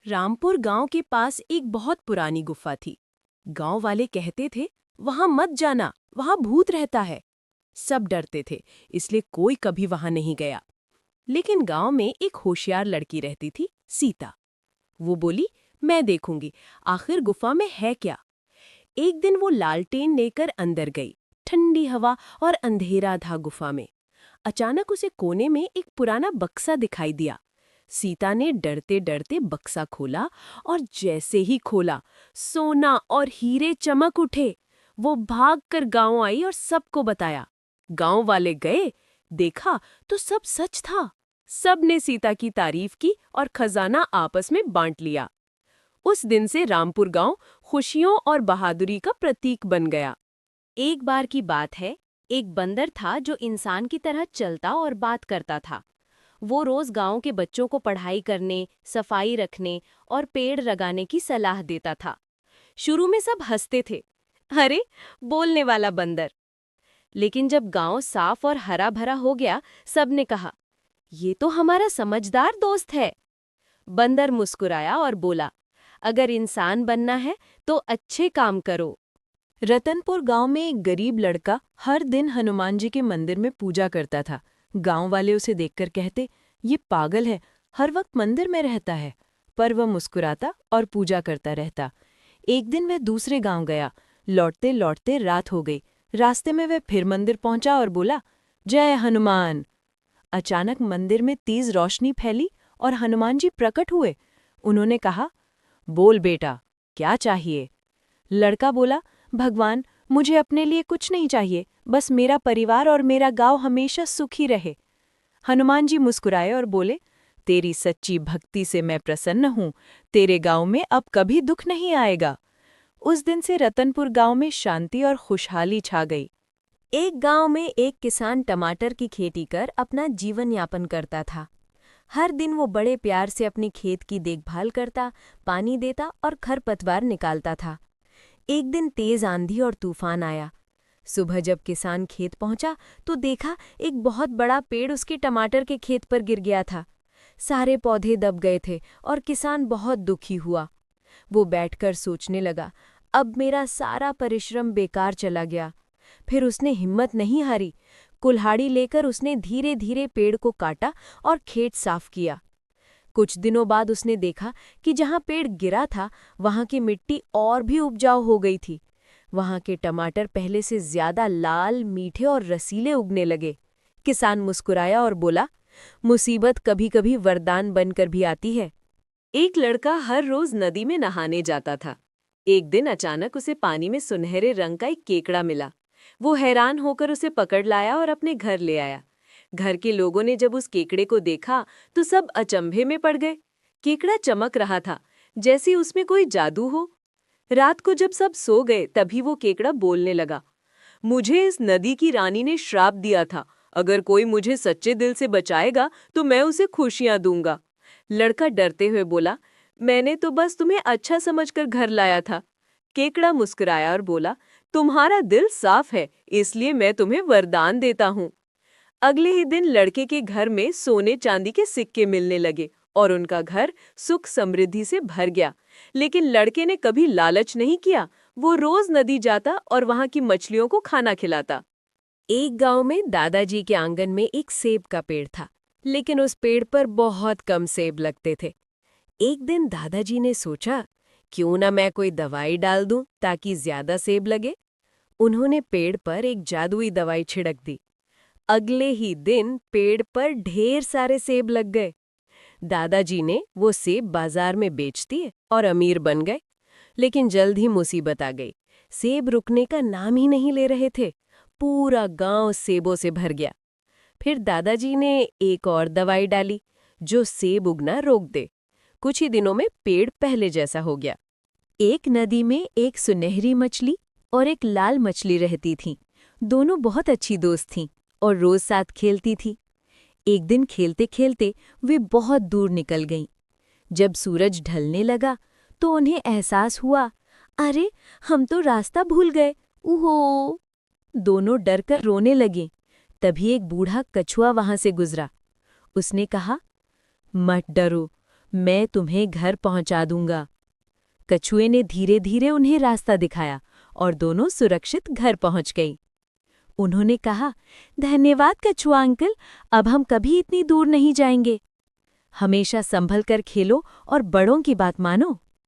रामपुर गांव के पास एक बहुत पुरानी गुफा थी। गांव वाले कहते थे, वहां मत जाना, वहां भूत रहता है। सब डरते थे, इसलिए कोई कभी वहां नहीं गया। लेकिन गांव में एक होशियार लड़की रहती थी, सीता। वो बोली, मैं देखूंगी, आखिर गुफा में है क्या। एक दिन वो लालटेन लेकर अंदर गई। ठंडी हवा और अंधेरा था गुफा में। अचानक उसे कोने में एक पुराना बक्सा दिखाई दिया। सीता ने डरते डरते बक्सा खोला और जैसे ही खोला, सोना और हीरे चमक उठे। वो भागकर गांव आई और सबको बताया। गांव वाले गए, देखा तो सब सच था। सब ने सीता की तारीफ की और खजाना आपस में बांट लिया। उस दिन से रामपुर गांव खुशियों और बहादुरी का प्रतीक बन गया। एक बार की बात है, एक बंदर था जो इंसान की तरह चलता और बात करता था। वो रोज गांव के बच्चों को पढ़ाई करने, सफाई रखने और पेड़ लगाने की सलाह देता था। शुरू में सब हंसते थे, अरे बोलने वाला बंदर। लेकिन जब गांव साफ और हरा भरा हो गया, सबने कहा, ये तो हमारा समझदार दोस्त है। बंदर मुस्कुराया और बोला, अगर इंसान बनना है तो अच्छे काम करो। रतनपुर गांव में एक गरीब लड़का हर दिन हनुमान जी के मंदिर में पूजा करता था। गांव वाले उसे देखकर कहते, ये पागल है, हर वक्त मंदिर में रहता है। पर वह मुस्कुराता और पूजा करता रहता। एक दिन वह दूसरे गांव गया। लौटते लौटते रात हो गई। रास्ते में वह फिर मंदिर पहुंचा और बोला, जय हनुमान। अचानक मंदिर में तेज रोशनी फैली और हनुमान जी प्रकट हुए। उन्होंने कहा, बोल बेटा, क्या चाहिए। लड़का बोला, भगवान, मुझे अपने लिए कुछ नहीं चाहिए, बस मेरा परिवार और मेरा गांव हमेशा सुखी रहे। हनुमान जी मुस्कुराए और बोले, तेरी सच्ची भक्ति से मैं प्रसन्न हूँ। तेरे गांव में अब कभी दुख नहीं आएगा। उस दिन से रतनपुर गांव में शांति और खुशहाली छा गई। एक गांव में एक किसान टमाटर की खेती कर अपना जीवन यापन करता था। हर दिन वो बड़े प्यार से अपनी खेत की देखभाल करता, पानी देता और खरपतवार निकालता था। एक दिन तेज आंधी और तूफान आया। सुबह जब किसान खेत पहुंचा तो देखा एक बहुत बड़ा पेड़ उसके टमाटर के खेत पर गिर गया था। सारे पौधे दब गए थे और किसान बहुत दुखी हुआ। वो बैठकर सोचने लगा, अब मेरा सारा परिश्रम बेकार चला गया। फिर उसने हिम्मत नहीं हारी। कुल्हाड़ी लेकर उसने धीरे धीरे पेड़ को काटा और खेत साफ किया। कुछ दिनों बाद उसने देखा कि जहाँ पेड़ गिरा था, वहाँ की मिट्टी और भी उपजाऊ हो गई थी। वहाँ के टमाटर पहले से ज्यादा लाल, मीठे और रसीले उगने लगे। किसान मुस्कुराया और बोला, मुसीबत कभी कभी वरदान बनकर भी आती है। एक लड़का हर रोज नदी में नहाने जाता था। एक दिन अचानक उसे पानी में सुनहरे रंग का एक केकड़ा मिला। वो हैरान होकर उसे पकड़ लाया और अपने घर ले आया। घर के लोगों ने जब उस केकड़े को देखा तो सब अचंभे में पड़ गए। केकड़ा चमक रहा था, जैसे उसमें कोई जादू हो। रात को जब सब सो गए, तभी वो केकड़ा बोलने लगा, मुझे इस नदी की रानी ने श्राप दिया था, अगर कोई मुझे सच्चे दिल से बचाएगा तो मैं उसे खुशियां दूंगा। लड़का डरते हुए बोला, मैंने तो बस तुम्हें अच्छा समझकर घर लाया था। केकड़ा मुस्कुराया और बोला, तुम्हारा दिल साफ है, इसलिए मैं तुम्हें वरदान देता हूँ। अगले ही दिन लड़के के घर में सोने चांदी के सिक्के मिलने लगे और उनका घर सुख समृद्धि से भर गया। लेकिन लड़के ने कभी लालच नहीं किया। वो रोज नदी जाता और वहां की मछलियों को खाना खिलाता। एक गांव में दादाजी के आंगन में एक सेब का पेड़ था, लेकिन उस पेड़ पर बहुत कम सेब लगते थे। एक दिन दादाजी ने सोचा, क्यों ना मैं कोई दवाई डाल दूं ताकि ज्यादा सेब लगे। उन्होंने पेड़ पर एक जादुई दवाई छिड़क दी। अगले ही दिन पेड़ पर ढेर सारे सेब लग गए। दादाजी ने वो सेब बाजार में बेच दिए और अमीर बन गए। लेकिन जल्द ही मुसीबत आ गई। सेब रुकने का नाम ही नहीं ले रहे थे। पूरा गांव सेबों से भर गया। फिर दादाजी ने एक और दवाई डाली, जो सेब उगना रोक दे। कुछ ही दिनों में पेड़ पहले जैसा हो गया। एक नदी में एक सुनहरी मछली और एक लाल मछली रहती थीं। दोनों बहुत अच्छी दोस्त थीं और रोज साथ खेलती थी। एक दिन खेलते खेलते वे बहुत दूर निकल गईं। जब सूरज ढलने लगा तो उन्हें एहसास हुआ, अरे हम तो रास्ता भूल गए। ओहो! दोनों डरकर रोने लगे। तभी एक बूढ़ा कछुआ वहां से गुजरा। उसने कहा, मत डरो, मैं तुम्हें घर पहुंचा दूंगा। कछुए ने धीरे धीरे उन्हें रास्ता दिखाया और दोनों सुरक्षित घर पहुंच गई। उन्होंने कहा, धन्यवाद कछुआ अंकल, अब हम कभी इतनी दूर नहीं जाएंगे। हमेशा संभल कर खेलो और बड़ों की बात मानो।